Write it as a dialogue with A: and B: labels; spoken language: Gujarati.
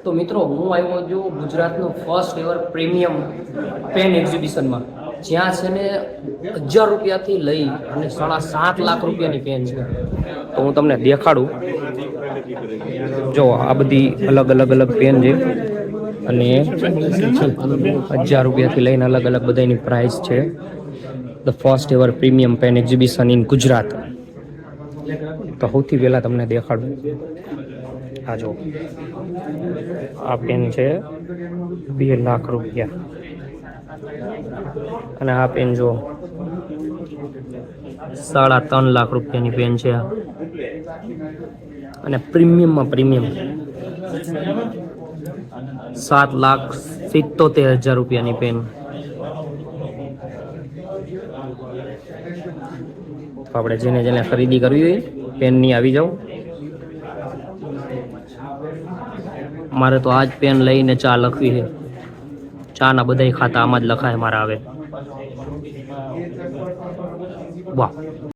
A: તો મિત્રો હું આવ્યો છું ગુજરાતનું ફર્સ્ટ એવર પ્રીમિયમ પેન એક્ઝિબિશનમાં, જ્યાં છે ને 1000 રૂપિયાથી લઈ અને 7.5 લાખ રૂપિયાની પેન છે. તો હું તમને દેખાડું. જો આ બધી અલગ અલગ પેન છે અને 1000 રૂપિયાથી લઈને અલગ અલગ બધાની પ્રાઇસ છે. The first ever premium pen exhibition in Gujarat. તો સૌથી પહેલા તમને દેખાડું. આ જો આ પેન છે 2 લાખ રૂપિયા, અને આ પેન જો 3.5 લાખ રૂપિયાની પેન છે. અને પ્રીમિયમમાં પ્રીમિયમ 7,77,000 રૂપિયાની પેન. આપણે જેને ખરીદી કરવી હોય પેનની આવી જાવ. મારે તો આજ પેન લઈને ચા લખવી છે. ચા ના બધા ખાતા આમાં જ લખાય મારા આવે. વાહ.